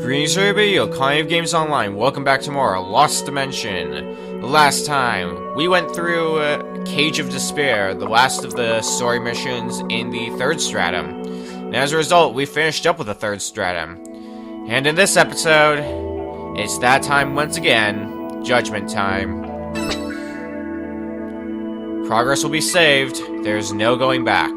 Greetings everybody, Economy of Games Online. Welcome back to more Lost Dimension. The last time, we went through Cage of Despair, the last of the story missions in the third stratum. And as a result, we finished up with the third stratum. And in this episode, it's that time once again, Judgment time. Progress will be saved, there's no going back.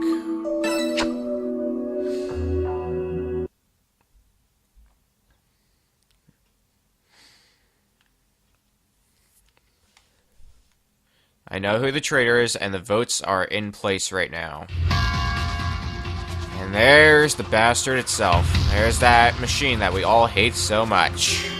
I know who the traitor is, and the votes are in place right now. And there's the bastard itself. There's that machine that we all hate so much.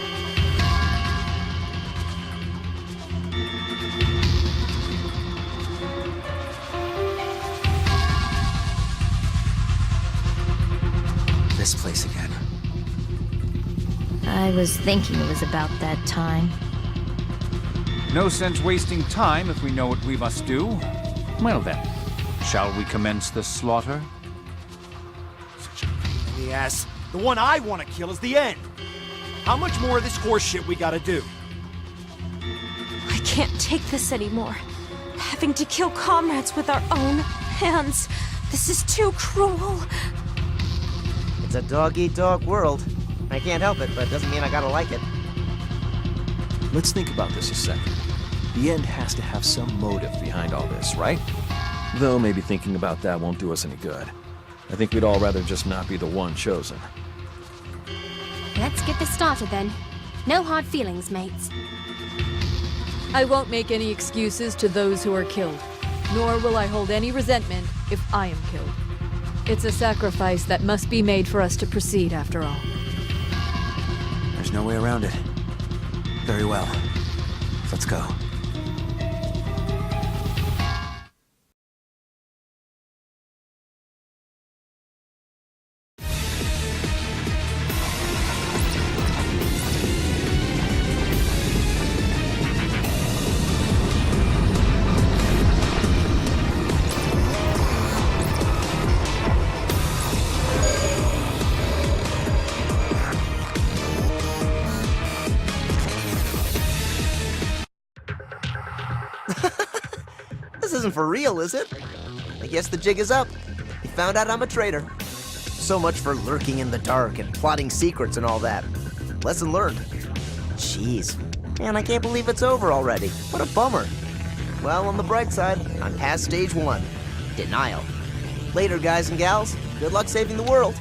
This place again. I was thinking it was about that time. No sense wasting time if we know what we must do. Well then, shall we commence the slaughter? Such a pain in the ass. The one I want to kill is the end. How much more of this horse shit we gotta do? I can't take this anymore. Having to kill comrades with our own hands. This is too cruel. It's a dog-eat-dog world. I can't help it, but it doesn't mean I gotta like it. Let's think about this a second. The end has to have some motive behind all this, right? Though maybe thinking about that won't do us any good. I think we'd all rather just not be the one chosen. Let's get this started then. No hard feelings, mates. I won't make any excuses to those who are killed, nor will I hold any resentment if I am killed. It's a sacrifice that must be made for us to proceed, after all. There's no way around it. Very well. Let's go. This isn't for real, is it? I guess the jig is up. You found out I'm a traitor. So much for lurking in the dark and plotting secrets and all that. Lesson learned. Jeez. Man, I can't believe it's over already. What a bummer. Well, on the bright side, I'm past stage 1. Denial. Later, guys and gals. Good luck saving the world.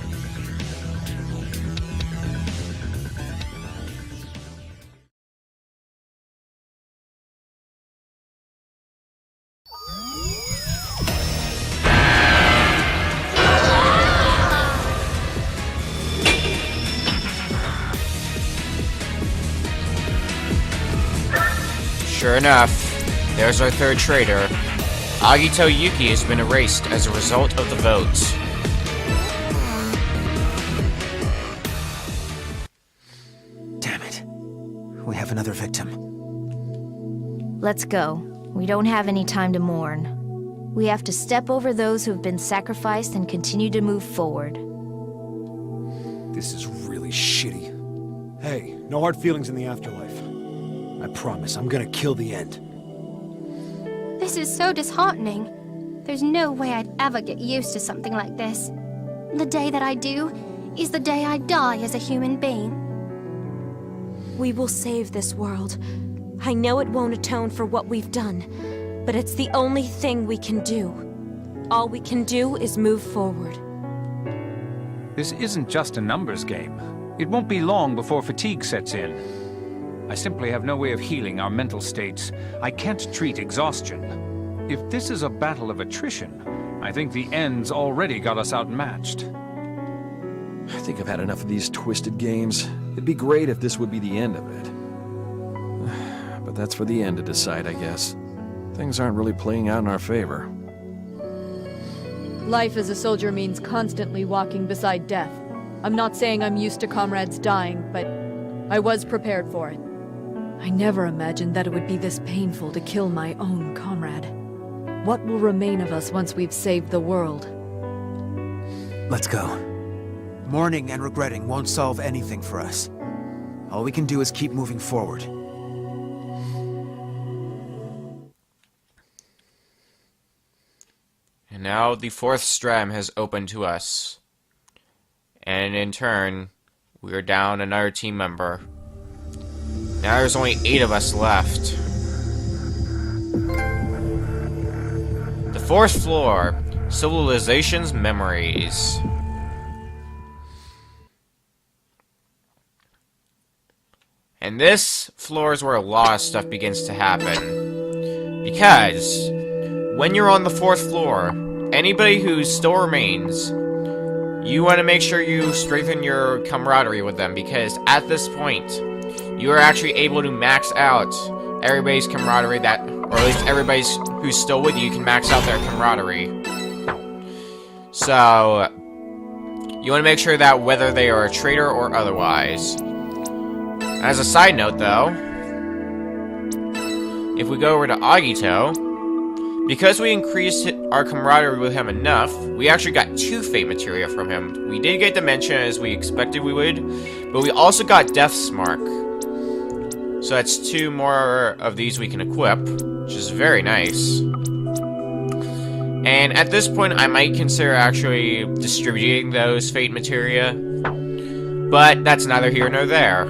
Sure enough, there's our third traitor. Agito Yuki has been erased as a result of the vote. Damn it. We have another victim. Let's go. We don't have any time to mourn. We have to step over those who have been sacrificed and continue to move forward. This is really shitty. Hey, no hard feelings in the afterlife. I promise, I'm gonna kill the end. This is so disheartening. There's no way I'd ever get used to something like this. The day that I do is the day I die as a human being. We will save this world. I know it won't atone for what we've done, but it's the only thing we can do. All we can do is move forward. This isn't just a numbers game. It won't be long before fatigue sets in. I simply have no way of healing our mental states. I can't treat exhaustion. If this is a battle of attrition, I think the end's already got us outmatched. I think I've had enough of these twisted games. It'd be great if this would be the end of it. But that's for the end to decide, I guess. Things aren't really playing out in our favor. Life as a soldier means constantly walking beside death. I'm not saying I'm used to comrades dying, but I was prepared for it. I never imagined that it would be this painful to kill my own comrade. What will remain of us once we've saved the world? Let's go. Mourning and regretting won't solve anything for us. All we can do is keep moving forward. And now the 4th stratum has opened to us. And in turn, we are down another team member. Now there's only 8 of us left. The 4th floor, Civilization's Memories. And this floor is where a lot of stuff begins to happen. Because when you're on the 4th floor, anybody who still remains, you want to make sure you strengthen your camaraderie with them, because at this point, you are actually able to max out everybody's camaraderie or at least everybody's who's still with you can max out their camaraderie. So, you want to make sure that whether they are a traitor or otherwise. As a side note, though, if we go over to Agito, because we increased our camaraderie with him enough, we actually got 2 fate materia from him. We did get Dementia as we expected we would, but we also got Death's Mark. So that's 2 more of these we can equip, which is very nice. And at this point, I might consider actually distributing those fate materia, but that's neither here nor there.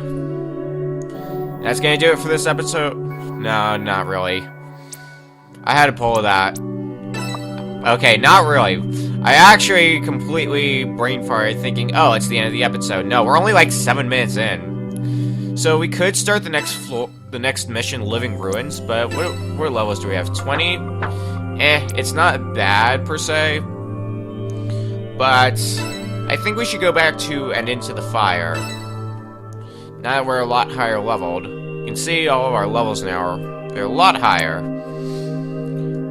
That's gonna do it for this episode. No, not really. I had to pull that. Okay, not really. I actually completely brain farted thinking, oh, it's the end of the episode. No, we're only like 7 minutes in. So we could start the next mission, Living Ruins, but what levels do we have? 20? It's not bad per se. But I think we should go back to and Into the Fire. Now that we're a lot higher leveled. You can see all of our levels now they're a lot higher.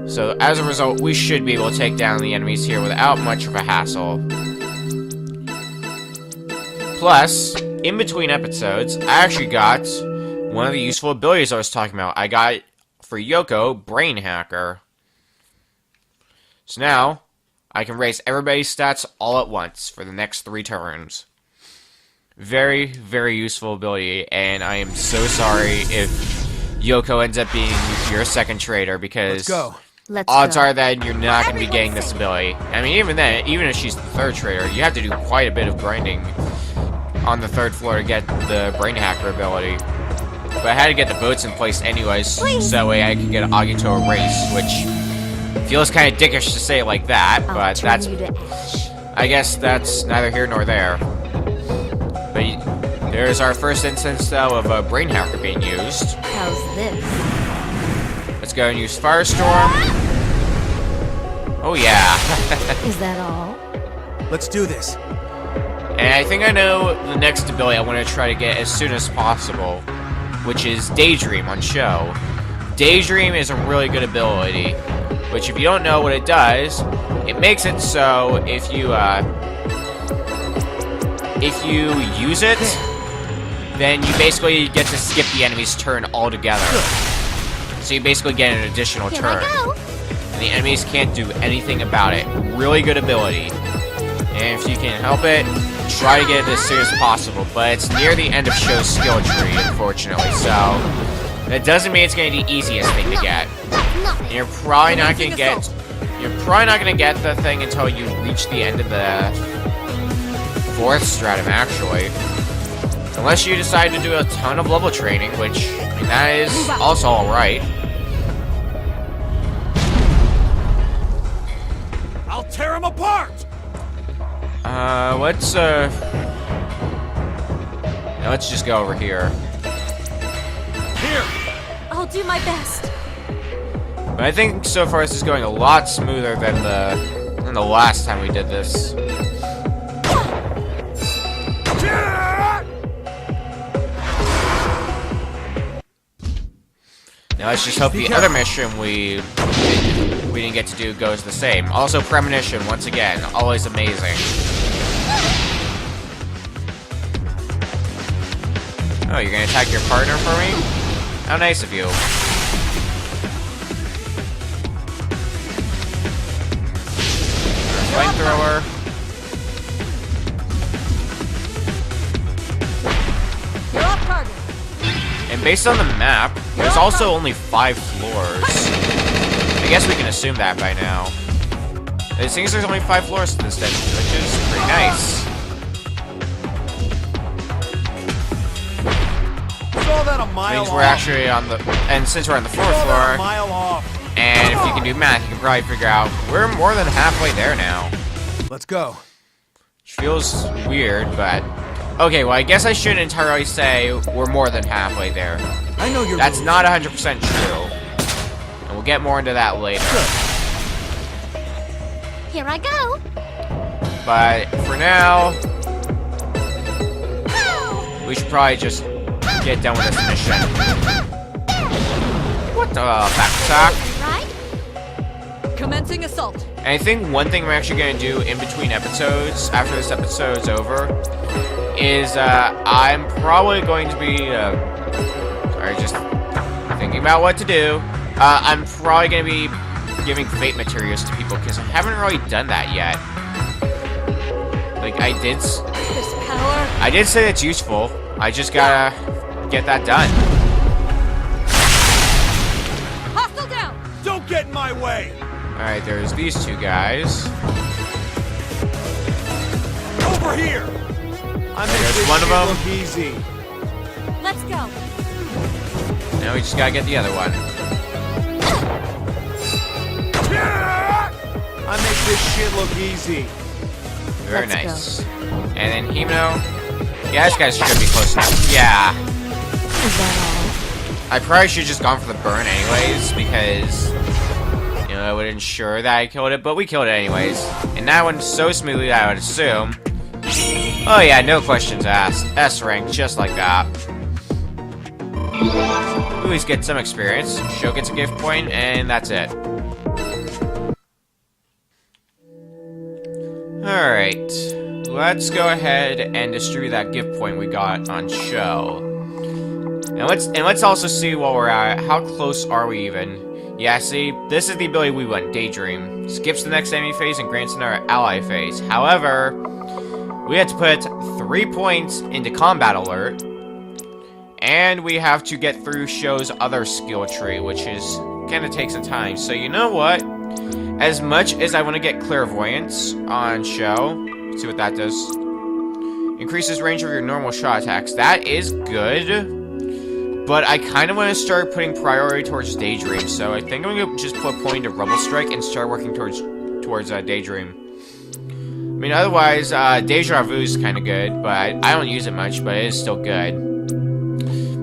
So as a result, we should be able to take down the enemies here without much of a hassle. Plus, in between episodes, I actually got one of the useful abilities I was talking about. I got, for Yoko, Brain Hacker. So now, I can raise everybody's stats all at once for the next 3 turns. Very, very useful ability, and I am so sorry if Yoko ends up being your second traitor, because odds are that you're not going to be getting this ability. I mean, even then, even if she's the 3rd traitor, you have to do quite a bit of grinding on the 3rd floor to get the Brain Hacker ability. But I had to get the boats in place anyways, so that way I could get an Agito race, which feels kind of dickish to say it like that, but that's... I guess that's neither here nor there. But there's our first instance, though, of a Brain Hacker being used. How's this? Let's go and use Firestorm. Oh, yeah. Is that all? Let's do this. And I think I know the next ability I want to try to get as soon as possible, which is Daydream on Show. Daydream is a really good ability, which if you don't know what it does, it makes it so if you use it, then you basically get to skip the enemy's turn altogether. So you basically get an additional turn. And the enemies can't do anything about it. Really good ability. And if you can help it, try to get it as soon as possible. But it's near the end of Show's skill tree, unfortunately. So that doesn't mean it's going to be the easiest thing to get. And you're probably not going to get the thing until you reach the end of the 4th stratum, actually. Unless you decide to do a ton of level training, which, I mean, that is also alright. I'll tear him apart! Let's just go over here. Here! I'll do my best. But I think so far this is going a lot smoother than the last time we did this. Now let's just hope the other mission we didn't get to do goes the same. Also, Premonition, once again, always amazing. Oh, you're gonna attack your partner for me? How nice of you. Flamethrower. You're off target. And based on the map, there's also only 5 floors. I guess we can assume that by now. It seems there's only 5 floors to this dungeon, which is pretty nice. Saw that a mile Means we're actually on the... And since we're on the 4th floor, mile off. and if you can do math, you can probably figure out we're more than halfway there now. Let's go. Which feels weird, but... Okay, well, I guess I shouldn't entirely say we're more than halfway there. I know you're. That's not 100% true. And we'll get more into that later. Here I go. But for now, we should probably just get done with this mission. What the back attack? Right? Commencing assault. And I think one thing we're actually going to do in between episodes, after this episode's over, is I'm probably going to be, sorry, just thinking about what to do. I'm probably going to be giving fate materials to people, because I haven't really done that yet. Like, I did say it's useful. I just gotta get that done. Hostile down. Don't get in my way. Alright, there's these 2 guys. Over here. I make There's this one of shit them. look easy. Let's go. Now we just gotta get the other one. I make this shit look easy. Very Let's nice. And then Hemo. Yeah, this guy should be close enough. Yeah. Is that I probably should have just gone for the burn anyways, because, you know, I would ensure that I killed it, but we killed it anyways. And that went so smoothly that I would assume. Oh yeah, no questions asked. S rank, just like that. We always get some experience. Show gets a gift point, and that's it. Alright. Let's go ahead and distribute that gift point we got on Show. And let's also see while we're at it, how close are we even? Yeah, see, this is the ability we want, Daydream. Skips the next enemy phase and grants another ally phase. However, we have to put 3 points into Combat Alert, and we have to get through Show's other skill tree, which is gonna take some time. So you know what? As much as I want to get Clairvoyance on Show, let's see what that does. Increases range of your normal shot attacks. That is good. But I kind of want to start putting priority towards Daydream, so I think I'm going to just put a point into Rumble Strike and start working towards Daydream. I mean, otherwise, Deja Vu is kind of good, but I don't use it much, but it is still good.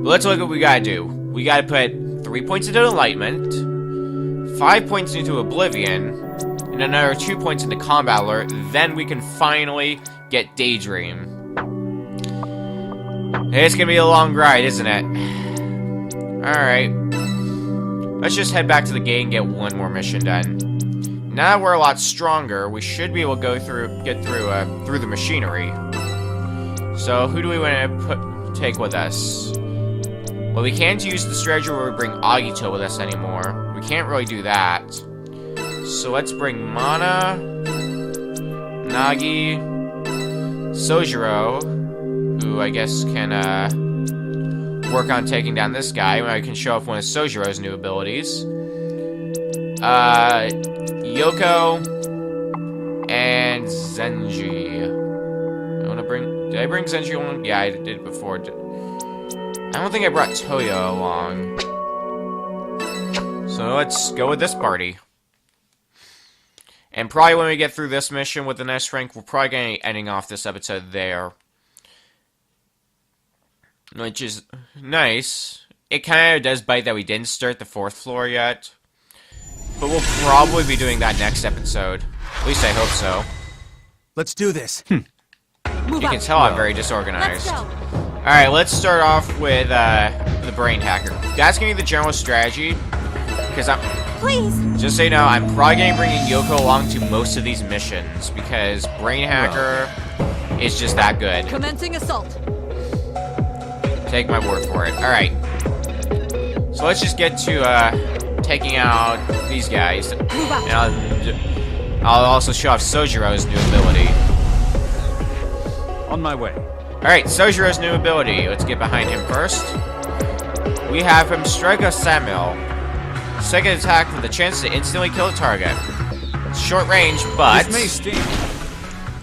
But let's look at what we gotta do. We gotta put 3 points into Enlightenment, 5 points into Oblivion, and another 2 points into Combat Alert, then we can finally get Daydream. It's gonna be a long ride, isn't it? Alright. Let's just head back to the gate and get one more mission done. Now that we're a lot stronger, we should be able to get through the machinery. So who do we want to take with us? Well, we can't use the strategy where we bring Agito with us anymore. We can't really do that. So let's bring Mana, Nagi, Sojiro, who I guess can work on taking down this guy. I can show off one of Sojiro's new abilities. Yoko and Zenji. Did I bring Zenji along? Yeah, I did before. I don't think I brought Toyo along. So let's go with this party. And probably when we get through this mission with the next rank, we're probably going to be ending off this episode there. Which is nice. It kind of does bite that we didn't start the 4th floor yet. But we'll probably be doing that next episode. At least I hope so. Let's do this. You can tell I'm very disorganized. Let's go. Alright, let's start off with the Brain Hacker. That's going to be the general strategy. Because Please. just so you know, I'm probably going to be bringing Yoko along to most of these missions. Because Brain Hacker is just that good. Commencing assault. Take my word for it. Alright. So let's just get to taking out these guys. And I'll also show off Sojiro's new ability. On my way. Alright, Sojiro's new ability. Let's get behind him first. we have him strike a Samuel. Second attack with the chance to instantly kill a target. Short range, but... This may sting.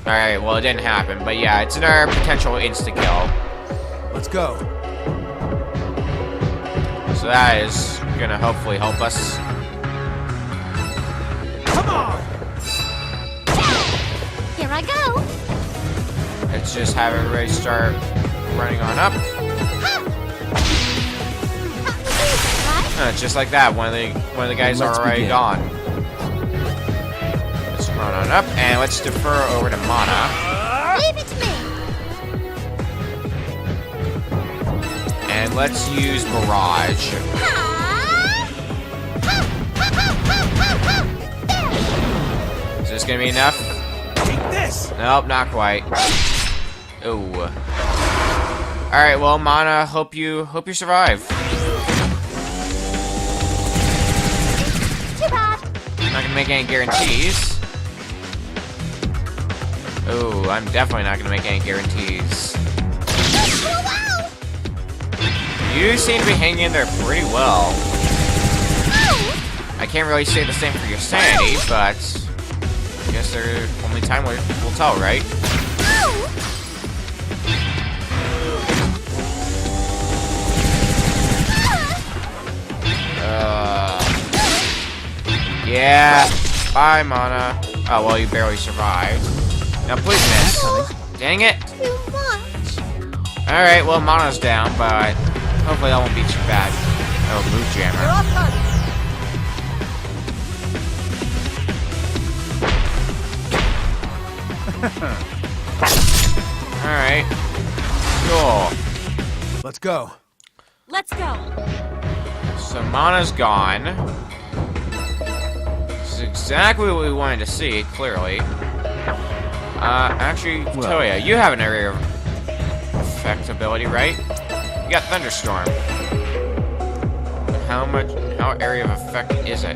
Alright, well, it didn't happen. But yeah, it's another potential insta-kill. Let's go. So that is gonna hopefully help us. Come on! Here I go. Let's just have everybody start running on up. Just like that, one of the guys are already gone. Let's run on up, and let's defer over to Mana. Leave it to me. And let's use Barrage. Is this gonna be enough? Take this! Nope, not quite. Ooh. Alright, well, Mana, hope you survive. Too bad. I'm not gonna make any guarantees. Ooh, I'm definitely not gonna make any guarantees. Wow. You seem to be hanging in there pretty well. I can't really say the same for your sanity, but I guess there only time will tell, right? Yeah. Bye, Mana. Oh, well, you barely survived. Now, please miss. Dang it. Too much. Alright, well, Mana's down, but hopefully that won't be too bad. Oh, Mood Jammer. Alright. Cool. Let's go. Let's go. So Mana's gone. This is exactly what we wanted to see, clearly. Actually, Toya, you have an area of effect ability, right? You got Thunderstorm. How area of effect is it?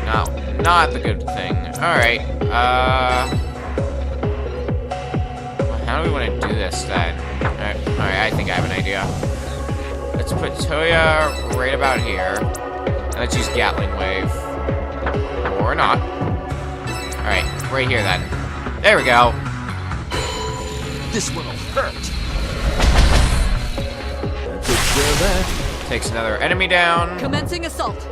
No, not the good thing. Alright, how do we want to do this then? Alright, I think I have an idea. Let's put Toya right about here. And let's use Gatling Wave. Or not. Alright, right here then. There we go. This one'll hurt. Takes another enemy down. Commencing assault.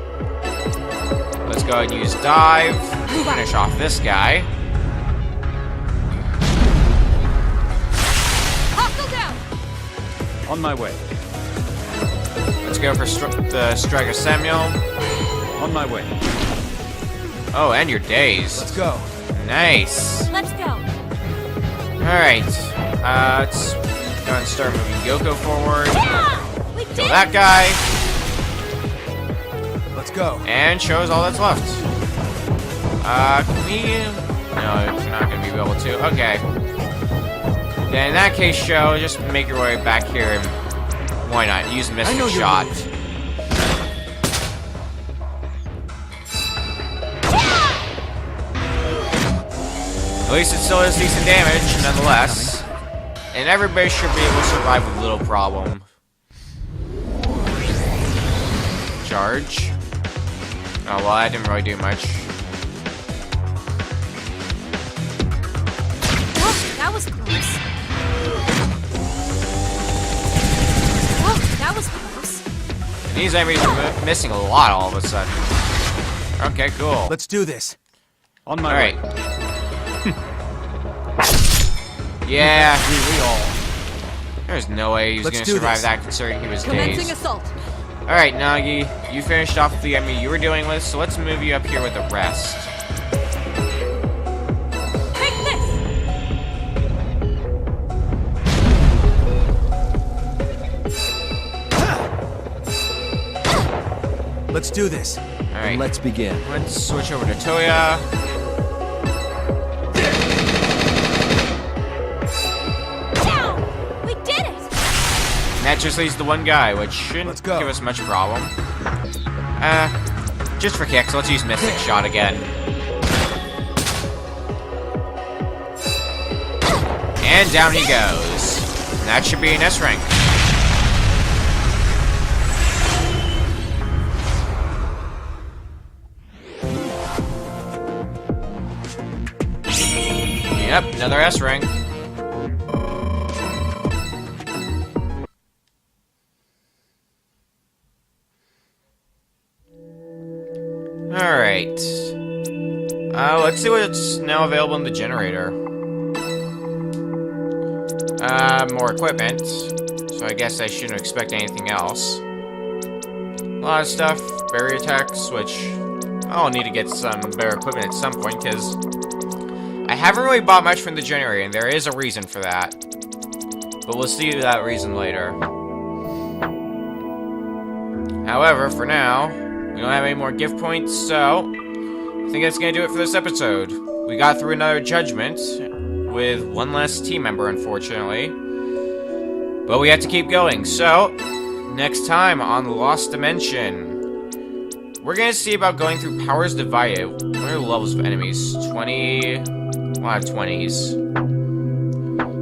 Let's go ahead and use Dive. Finish off this guy. Hostile down. On my way. Let's go for the Striker Samuel. On my way. Oh, and your days. Let's go. Nice. Let's go. Alright. Let's go and start moving Yoko forward. We did Kill that guy. Let's go. And shows all that's left. Can we... No, we're not going to be able to. Okay. Then in that case, Show, just make your way back here. And why not? Use Mystic Shot. At least it still does decent damage, nonetheless. And everybody should be able to survive with little problem. Charge. Oh, well, that didn't really do much. Oh, that was close. Oh, that was close. And these enemies are missing a lot all of a sudden. Okay, cool. Let's do this. On my way. Alright. Yeah. There's no way he was going to survive that considering he was Commencing dazed. assault. Alright, Nagi, you finished off the enemy you were dealing with, so let's move you up here with the rest. Take this. Let's do this. Alright, Let's begin. let's switch over to Toya. Down. We did it. And that just leaves the one guy, which shouldn't give us much problem. Just for kicks, let's use Mystic Shot again. And down he goes. And that should be an S rank. Yep, another S rank. Alright. Let's see what's now available in the generator. More equipment. So I guess I shouldn't expect anything else. A lot of stuff. Barrier attacks, which I'll need to get some better equipment at some point, because I haven't really bought much from the generator, and there is a reason for that. But we'll see that reason later. However, for now, we don't have any more gift points, so I think that's going to do it for this episode. We got through another Judgment with one less team member, unfortunately. But we have to keep going, so next time on Lost Dimension, we're going to see about going through Powers Divided. What are the levels of enemies? 20... a lot of 20s.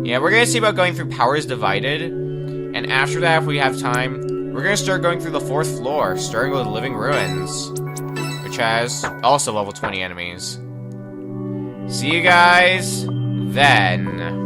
Yeah, we're going to see about going through Powers Divided, and after that, if we have time, we're going to start going through the 4th floor, starting with Living Ruins, which has also level 20 enemies. See you guys then.